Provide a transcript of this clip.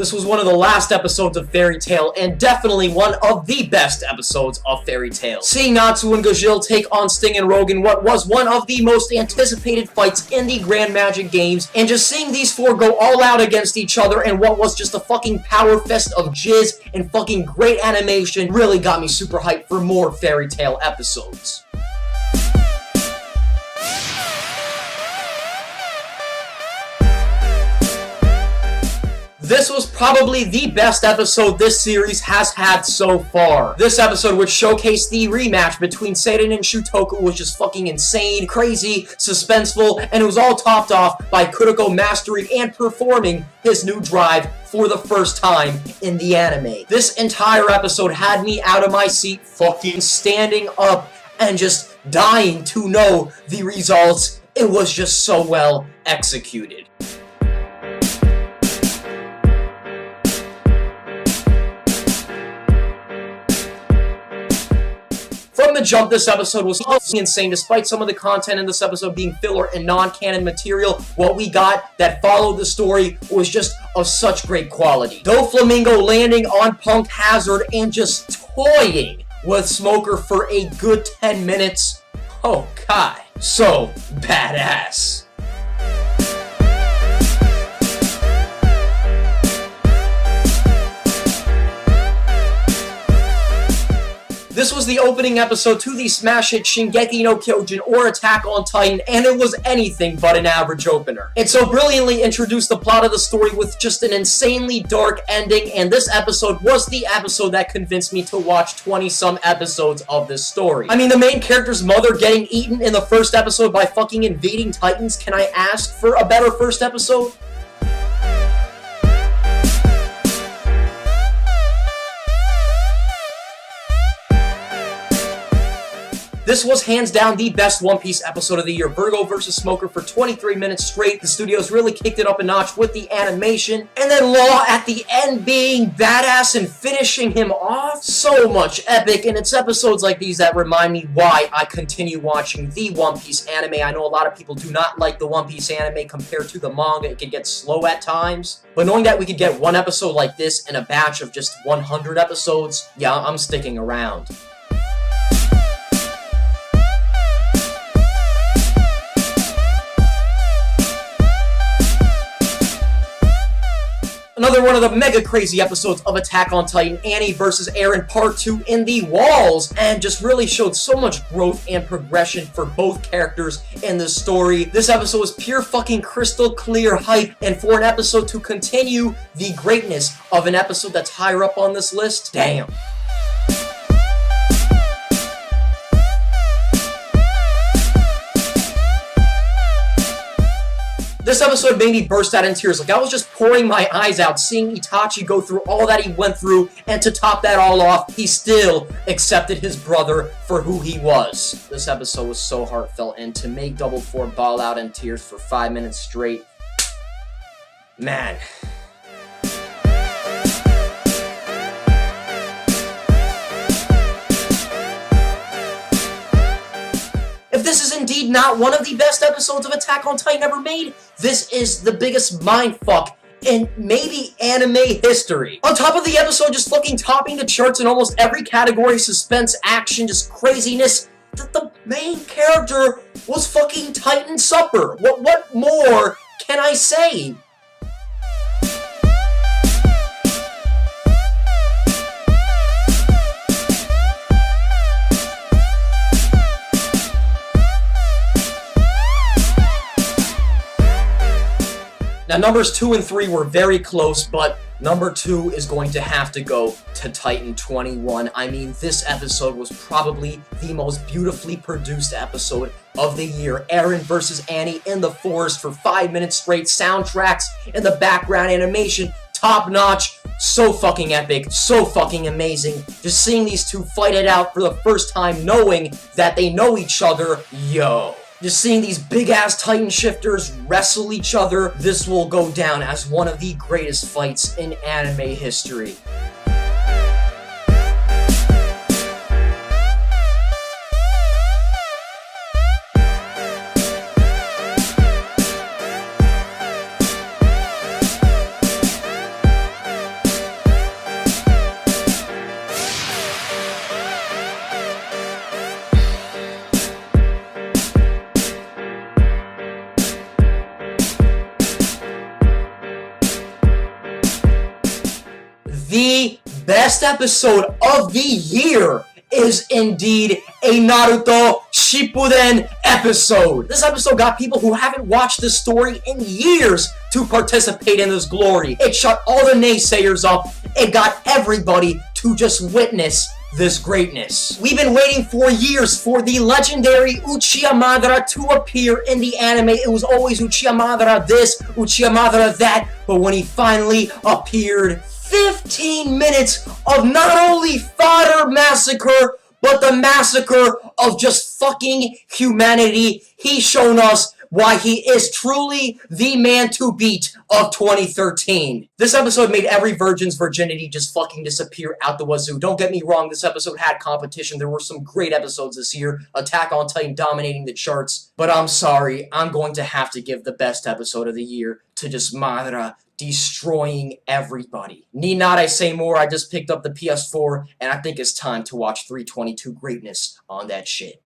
This was one of the last episodes of Fairy Tail, and definitely one of the best episodes of Fairy Tail. Seeing Natsu and Gajil take on Sting and Rogan, what was one of the most anticipated fights in the Grand Magic Games, and just seeing these four go all out against each other and what was just a fucking power fest of jizz and fucking great animation really got me super hyped for more Fairy Tail episodes. This was probably the best episode this series has had so far. This episode, which showcased the rematch between Seiren and Shutoku, was just fucking insane, crazy, suspenseful, and it was all topped off by Kuriko mastering and performing his new drive for the first time in the anime. This entire episode had me out of my seat, fucking standing up and just dying to know the results. It was just so well executed. From the jump, this episode was insane. Despite some of the content in this episode being filler and non-canon material, what we got that followed the story was just of such great quality. Doflamingo landing on Punk Hazard and just toying with Smoker for a good 10 minutes. Oh god, so badass. This was the opening episode to the smash hit Shingeki no Kyojin or Attack on Titan, and it was anything but an average opener. It so brilliantly introduced the plot of the story with just an insanely dark ending, and this episode was the episode that convinced me to watch 20-some episodes of this story. I mean, the main character's mother getting eaten in the first episode by fucking invading titans, can I ask for a better first episode? This was hands down the best One Piece episode of the year. Virgo vs. Smoker for 23 minutes straight. The studios really kicked it up a notch with the animation. And then Law at the end being badass and finishing him off. So much epic. And it's episodes like these that remind me why I continue watching the One Piece anime. I know a lot of people do not like the One Piece anime compared to the manga. It can get slow at times. But knowing that we could get one episode like this in a batch of just 100 episodes, yeah, I'm sticking around. Another one of the mega crazy episodes of Attack on Titan, Annie vs. Eren Part 2 in the walls, and just really showed so much growth and progression for both characters in the story. This episode was pure fucking crystal clear hype, and for an episode to continue the greatness of an episode that's higher up on this list, damn. This episode made me burst out in tears. Like, I was just pouring my eyes out seeing Itachi go through all that he went through, and to top that all off, he still accepted his brother for who he was. This episode was so heartfelt, and to make Double4 ball out in tears for 5 minutes straight, man. If this is indeed not one of the best episodes of Attack on Titan ever made, this is the biggest mindfuck in maybe anime history. On top of the episode just fucking topping the charts in almost every category, suspense, action, just craziness, the main character was fucking Titan Supper. What more can I say? Now, numbers 2 and 3 were very close, but number 2 is going to have to go to Titan 21. I mean, this episode was probably the most beautifully produced episode of the year. Eren versus Annie in the forest for 5 minutes straight, soundtracks in the background, animation top notch, so fucking epic, so fucking amazing. Just seeing these two fight it out for the first time, knowing that they know each other, yo. Just seeing these big-ass Titan shifters wrestle each other, this will go down as one of the greatest fights in anime history. the best episode of the year is indeed a Naruto Shippuden episode. This episode got people who haven't watched this story in years to participate in this glory. It shut all the naysayers up. It got everybody to just witness this greatness. We've been waiting for years for the legendary Uchiha Madara to appear in the anime. It was always Uchiha Madara this, Uchiha Madara that, but when he finally appeared, 15 minutes of not only fodder massacre, but the massacre of just fucking humanity. He's shown us why he is truly the man to beat of 2013. This episode made every virgin's virginity just fucking disappear out the wazoo. Don't get me wrong, this episode had competition. There were some great episodes this year. Attack on Titan dominating the charts. But I'm sorry, I'm going to have to give the best episode of the year to just Madara destroying everybody. Need not I say more, I just picked up the PS4, and I think it's time to watch 322 greatness on that shit.